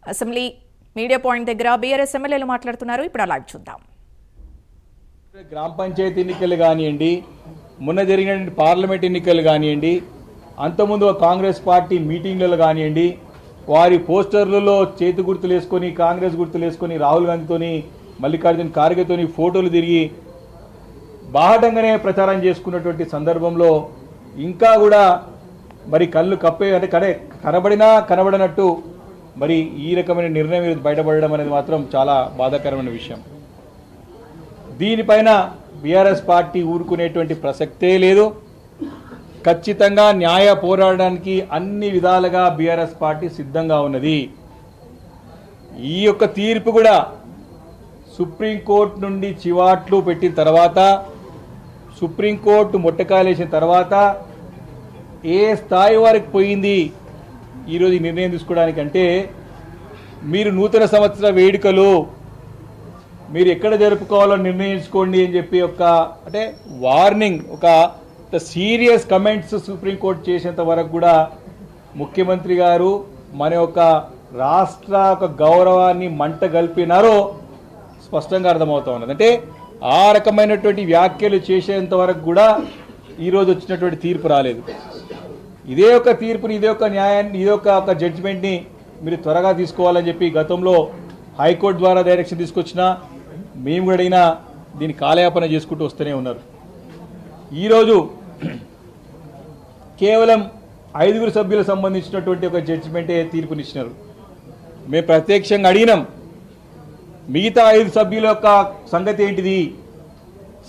Assembly media point దగ్గర BRS ఎమ్మెల్యేలు మాట్లాడుతున్నారు. ఇప్పుడు లైవ్ చూద్దాం. గ్రామ పంచాయతీ ఎన్నికలు కానివ్వండి, మొన్న జరిగిన పార్లమెంట్ ఎన్నికలు కానివ్వండి, అంతకుముందు కాంగ్రెస్ పార్టీ మీటింగ్లలో కానివ్వండి, వారి పోస్టర్లలో చేతి గుర్తులు వేసుకొని కాంగ్రెస్ గుర్తులు వేసుకొని రాహుల్ గాంధీతోని మల్లికార్జున ఖార్గేతోని ఫోటోలు తిరిగి బాహటంగానే ప్రచారం చేసుకున్నటువంటి సందర్భంలో ఇంకా కూడా మరి కళ్ళు కప్పే అంటే కనబడినా కనబడనట్టు మరి ఈ రకమైన నిర్ణయం బయటపడడం అనేది మాత్రం చాలా బాధాకరమైన విషయం. దీనిపైన బీఆర్ఎస్ పార్టీ ఊరుకునేటువంటి ప్రసక్తే లేదు. ఖచ్చితంగా న్యాయ పోరాడడానికి అన్ని విధాలుగా బీఆర్ఎస్ పార్టీ సిద్ధంగా ఉన్నది. ఈ యొక్క తీర్పు కూడా సుప్రీంకోర్టు నుండి చివాట్లు పెట్టిన తర్వాత, సుప్రీంకోర్టు మొట్టకాలేసిన తర్వాత ఏ స్థాయి వరకు పోయింది ఈరోజు ఈ నిర్ణయం తీసుకోవడానికంటే, మీరు నూతన సంవత్సర వేడుకలు మీరు ఎక్కడ జరుపుకోవాలో నిర్ణయించుకోండి అని చెప్పి ఒక అంటే వార్నింగ్, ఒక సీరియస్ కమెంట్స్ సుప్రీంకోర్టు చేసేంత వరకు కూడా ముఖ్యమంత్రి గారు మన యొక్క రాష్ట్ర ఒక గౌరవాన్ని మంట గల్పినారో స్పష్టంగా అర్థమవుతా ఉన్నది. అంటే ఆ రకమైనటువంటి వ్యాఖ్యలు చేసేంత వరకు కూడా ఈరోజు వచ్చినటువంటి తీర్పు రాలేదు. ఇదే ఒక తీర్పుని, ఇదే ఒక న్యాయాన్ని, ఇదే ఒక జడ్జిమెంట్ని మీరు త్వరగా తీసుకోవాలని చెప్పి గతంలో హైకోర్టు ద్వారా డైరెక్షన్ తీసుకొచ్చినా మేము కూడా అడిగినా దీన్ని కాలయాపన చేసుకుంటూ వస్తూనే ఉన్నారు. ఈరోజు కేవలం 5 సభ్యులకు సంబంధించినటువంటి ఒక జడ్జిమెంటే తీర్పునిచ్చినారు. మేము ప్రత్యక్షంగా అడిగినాం, మిగతా 5 సభ్యుల యొక్క సంగతి ఏంటిది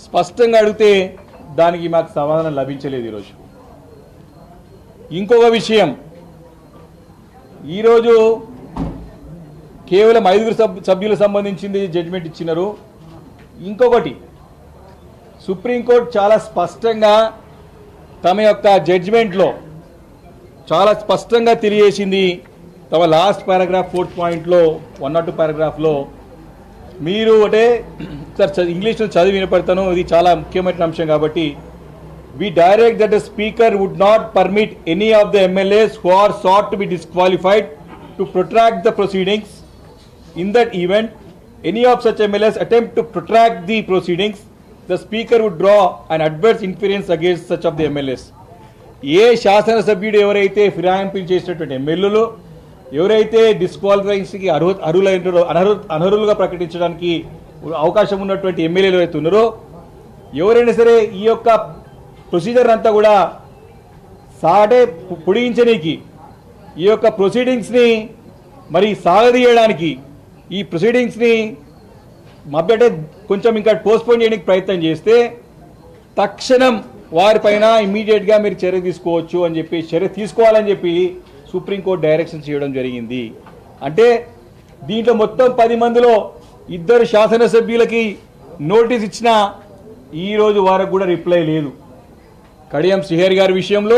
స్పష్టంగా అడిగితే దానికి మాకు సమాధానం లభించలేదు. ఈరోజు ఇంకొక విషయం, ఈరోజు కేవలం 5 సభ్యులకు సంబంధించింది జడ్జిమెంట్ ఇచ్చినారు. ఇంకొకటి, సుప్రీంకోర్టు చాలా స్పష్టంగా తమ యొక్క జడ్జిమెంట్లో చాలా స్పష్టంగా తెలియజేసింది. తమ లాస్ట్ పారాగ్రాఫ్ 4th పాయింట్లో 102 పారాగ్రాఫ్లో మీరు అంటే సార్ ఇంగ్లీష్లో చదివి వినపడతాను, ఇది చాలా ముఖ్యమైన అంశం కాబట్టి, we direct that the speaker would not permit any of the MLAs who are sought to be disqualified to protract the proceedings. In that event, any of such MLAs attempt to protract the proceedings, the speaker would draw an adverse inference against such of the MLAs. ఏ శాసనసభ్యుడు ఎవరైతే ఫిరాయింపులు చేసినటువంటి ఎమ్మెల్యేలు ఎవరైతే డిస్క్వాలిఫైయింగ్స్కి అనర్హులుగా ప్రకటించడానికి అవకాశం ఉన్నటువంటి ఎమ్మెల్యేలు ఎవరైతే ఉన్నారో, ఎవరైనా సరే ఈ యొక్క ప్రొసీజర్ అంతా కూడా పొడిగించడానికి, ఈ యొక్క ప్రొసీడింగ్స్ని మరి సాగదీయడానికి, ఈ ప్రొసీడింగ్స్ని మభ్యటే కొంచెం ఇంకా పోస్ట్పోన్ చేయడానికి ప్రయత్నం చేస్తే తక్షణం వారిపైన ఇమీడియట్గా మీరు చర్య తీసుకోవచ్చు అని చెప్పి, చర్య తీసుకోవాలని చెప్పి సుప్రీంకోర్టు డైరెక్షన్ చేయడం జరిగింది. అంటే దీంట్లో మొత్తం 10 మందిలో 2 శాసనసభ్యులకి నోటీస్ ఇచ్చినా ఈరోజు వరకు కూడా రిప్లై లేదు. కడియం శ్రీహరి గారి విషయంలో,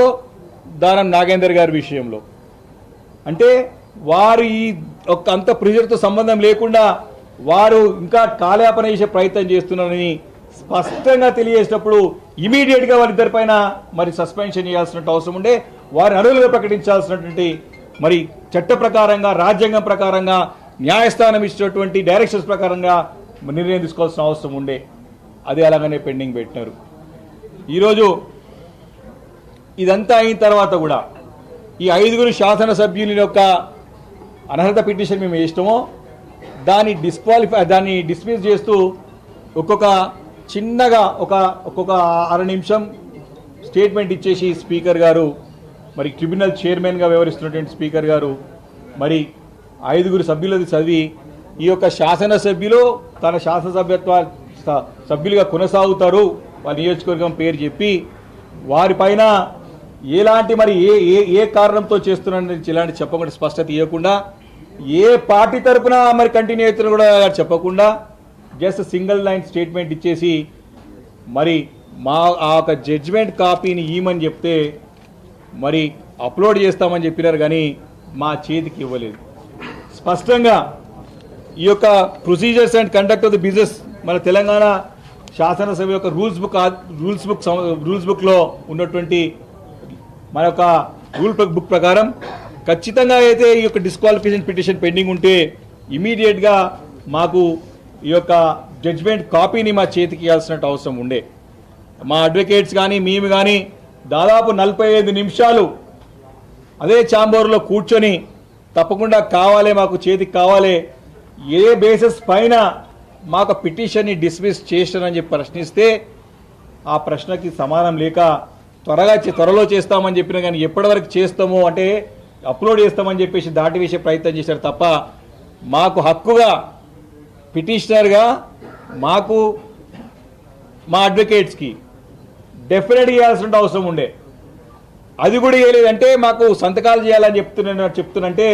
దానం నాగేందర్ గారి విషయంలో. అంటే వారు ఈ ఒక్క అంత ప్రెజర్తో సంబంధం లేకుండా వారు ఇంకా కాలయాపన చేసే ప్రయత్నం చేస్తున్నారని స్పష్టంగా తెలియజేసినప్పుడు ఇమీడియట్గా వారిద్దరిపైన మరి సస్పెన్షన్ చేయాల్సిన అవసరం ఉండే, వారిని అర్హులుగా ప్రకటించాల్సినటువంటి మరి చట్ట ప్రకారంగా, రాజ్యాంగం ప్రకారంగా, న్యాయస్థానం ఇచ్చినటువంటి డైరెక్షన్స్ ప్రకారంగా నిర్ణయం తీసుకోవాల్సిన అవసరం ఉండే. అది అలాగనే పెండింగ్ పెట్టినారు. ఈరోజు ఇదంతా అయిన తర్వాత కూడా ఈ 5 శాసనసభ్యుల యొక్క అనర్హత పిటిషన్ మేము వేసినామో దాన్ని డిస్మిస్ చేస్తూ ఒక్కొక్క చిన్నగా ఒక్కొక్క 6 నిమిషం స్టేట్మెంట్ ఇచ్చేసి స్పీకర్ గారు, మరి ట్రిబ్యునల్ చైర్మన్గా వ్యవహరిస్తున్నటువంటి స్పీకర్ గారు మరి 5 సభ్యులది చదివి ఈ యొక్క శాసనసభ్యులు తన శాసనసభ్యత్వ సభ్యులుగా కొనసాగుతారు వాళ్ళ నియోజకవర్గం పేరు చెప్పి వారిపైన ఎలాంటి మరి ఏ కారణంతో చేస్తున్నారని ఇలాంటి చెప్పకుండా, స్పష్టత ఇవ్వకుండా, ఏ పార్టీ తరఫున మరి కంటిన్యూ అవుతున్నా కూడా చెప్పకుండా జస్ట్ సింగిల్ లైన్ స్టేట్మెంట్ ఇచ్చేసి మరి మా ఆ ఒక జడ్జిమెంట్ కాపీని ఇవ్వమని చెప్తే మరి అప్లోడ్ చేస్తామని చెప్పినారు, కానీ మా చేతికి ఇవ్వలేదు. స్పష్టంగా ఈ యొక్క procedures and conduct of the business మన తెలంగాణ శాసనసభ యొక్క రూల్స్ బుక్లో ఉన్నటువంటి మన యొక్క రూల్ బుక్ ప్రకారం ఖచ్చితంగా అయితే ఈ యొక్క డిస్క్వాలిఫికేషన్ పిటిషన్ పెండింగ్ ఉంటే ఇమీడియట్గా మాకు ఈ యొక్క జడ్జ్మెంట్ కాపీని మా చేతికి ఇవ్వాల్సిన అవసరం ఉండే. మా అడ్వకేట్స్ కానీ మేము కానీ దాదాపు 45 నిమిషాలు అదే ఛాంబర్లో కూర్చొని తప్పకుండా కావాలి, మాకు చేతికి కావాలి, ఏ బేసిస్ పైన మాకు పిటిషన్ని డిస్మిస్ చేశారని చెప్పి ప్రశ్నిస్తే ఆ ప్రశ్నకి సమాధానం లేక త్వరలో చేస్తామని చెప్పినా కానీ ఎప్పటివరకు చేస్తామో అంటే అప్లోడ్ చేస్తామని చెప్పేసి దాటి వేసే ప్రయత్నం చేశారు తప్ప మాకు హక్కుగా పిటిషనర్గా మాకు మా అడ్వకేట్స్కి డెఫినెట్గా ఇవ్వాల్సిన అవసరం ఉండే. అది కూడా ఇవ్వలేదంటే మాకు సంతకాలు చేయాలని చెప్తున్నంటే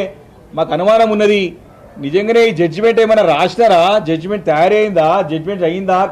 మాకు అనుమానం ఉన్నది. నిజంగానే ఈ జడ్జిమెంట్ ఏమైనా రాసినారా, జడ్జిమెంట్ తయారైందా, జడ్జిమెంట్ అయిందా